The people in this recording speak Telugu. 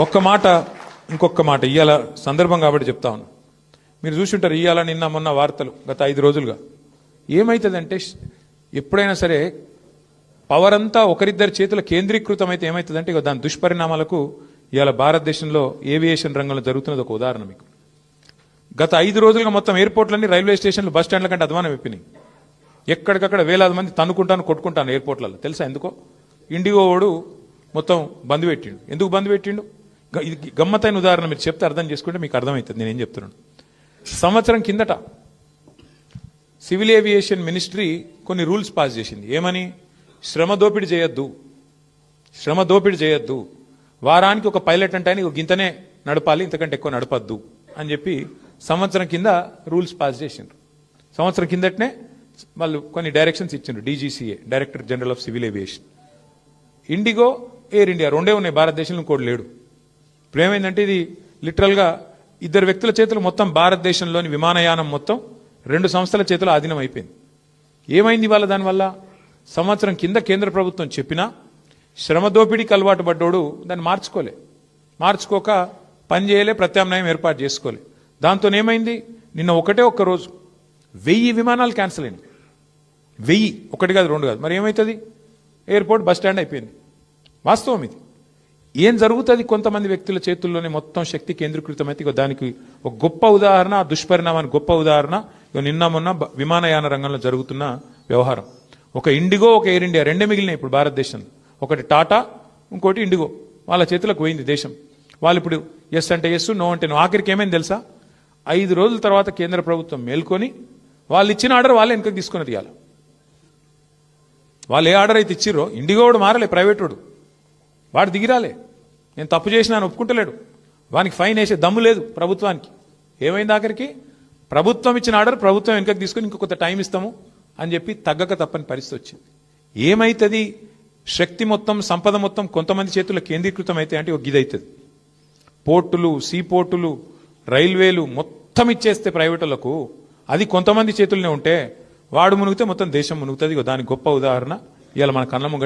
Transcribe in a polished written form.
ఒక్క మాట ఇంకొక మాట ఇయ్యాల సందర్భం కాబట్టి చెప్తా ఉన్నా. మీరు చూసుంటారు ఇయ్యాల నిన్న మొన్న వార్తలు గత 5 రోజులుగా ఏమైతుందంటే ఎప్పుడైనా సరే పవర్ అంతా ఒకరిద్దరి చేతుల కేంద్రీకృతం అయితే ఏమైతుందంటే ఇక దాని దుష్పరిణామాలకు ఇవాళ భారతదేశంలో ఏవియేషన్ రంగంలో జరుగుతున్నది ఒక ఉదాహరణ మీకు. గత 5 రోజులుగా మొత్తం ఎయిర్పోర్ట్లన్నీ రైల్వే స్టేషన్లు బస్ స్టాండ్ల కంటే అధ్వానం అయిపోయినాయి. ఎక్కడికక్కడ వేలాది మంది తన్నుకుంటాను కొట్టుకుంటాను ఎయిర్పోర్ట్లలో. తెలుసా ఎందుకో? ఇండిగో వాడు మొత్తం బంద్ పెట్టిండు. ఎందుకు బంద్ పెట్టిండు? ఇది గమ్మతైన ఉదాహరణ. మీరు చెప్తే అర్థం చేసుకుంటే మీకు అర్థమవుతుంది నేనేం చెప్తున్నాను. సంవత్సరం కిందట సివిల్ ఏవియేషన్ మినిస్ట్రీ కొన్ని రూల్స్ పాస్ చేసింది. ఏమని? శ్రమ దోపిడీ చేయొద్దు, వారానికి ఒక పైలట్ అంటే ఆయన గింతనే నడపాలి, ఇంతకంటే ఎక్కువ నడపద్దు అని చెప్పి సంవత్సరం కింద రూల్స్ పాస్ చేసిండ్రు. సంవత్సరం కిందటనే వాళ్ళు కొన్ని డైరెక్షన్స్ ఇచ్చిండ్రు. DGCA, director general of civil aviation. IndiGo, air India రెండే ఉన్నాయి భారతదేశంలో, ఇంకోటి లేడు. ఇప్పుడు ఏమైందంటే ఇది లిటరల్గా 2 వ్యక్తుల చేతులు మొత్తం భారతదేశంలోని విమానయానం మొత్తం 2 సంస్థల చేతులు ఆధీనం అయిపోయింది. ఏమైంది వాళ్ళ దానివల్ల? సంవత్సరం కింద కేంద్ర ప్రభుత్వం చెప్పినా శ్రమ దోపిడీకి అలవాటు పడ్డోడు దాన్ని మార్చుకోక పని చేయలే, ప్రత్యామ్నాయం ఏర్పాటు చేసుకోలే. దాంతో ఏమైంది? నిన్న ఒక్క రోజు 1000 విమానాలు క్యాన్సిల్ అయినాయి. 1000, 1 కాదు 2 కాదు. మరి ఏమవుతుంది? ఎయిర్పోర్ట్ బస్ స్టాండ్ అయిపోయింది. వాస్తవం ఇది. ఏం జరుగుతుంది? కొంతమంది వ్యక్తుల చేతుల్లోనే మొత్తం శక్తి కేంద్రీకృతమైతే దానికి ఒక గొప్ప ఉదాహరణ, దుష్పరిణామానికి గొప్ప ఉదాహరణ నిన్న మొన్న విమానయాన రంగంలో జరుగుతున్న వ్యవహారం. ఒక ఇండిగో, ఒక ఎయిర్ ఇండియా రెండే మిగిలినాయి ఇప్పుడు భారతదేశంలో. ఒకటి టాటా, ఇంకోటి ఇండిగో. వాళ్ళ చేతులకు పోయింది దేశం. వాళ్ళు ఇప్పుడు ఎస్ అంటే ఎస్, నో అంటే నో. ఆఖరికి ఏమైంది తెలుసా? 5 రోజుల తర్వాత కేంద్ర ప్రభుత్వం మేల్కొని వాళ్ళు ఇచ్చిన ఆర్డర్ వాళ్ళే వెనకకి తీసుకున్నది. ఇవాళ వాళ్ళు ఏ ఆర్డర్ అయితే ఇచ్చిర్రో, ఇండిగో వాడు మారలే, ప్రైవేట్ వాడు దిగిరాలే. నేను తప్పు చేసినా ఒప్పుకుంటలేడు. వానికి ఫైన్ వేసే దమ్ము లేదు ప్రభుత్వానికి. ఏమైంది ఆఖరికి? ప్రభుత్వం ఇచ్చిన ఆర్డర్ ప్రభుత్వం వెనకకి తీసుకుని ఇంకొక టైం ఇస్తాము అని చెప్పి తగ్గక తప్పని పరిస్థితి వచ్చింది. ఏమైతుంది? శక్తి మొత్తం, సంపద మొత్తం కొంతమంది చేతుల్లో కేంద్రీకృతం అయితే అంటే ఒక గిదవుతుంది. పోర్టులు, సీ పోర్టులు, రైల్వేలు మొత్తం ఇచ్చేస్తే ప్రైవేటులకు, అది కొంతమంది చేతుల్లోనే ఉంటే వాడు మునిగితే మొత్తం దేశం మునుగుతుంది. దానికి గొప్ప ఉదాహరణ ఇవాళ మన కళ్ళ ముంగట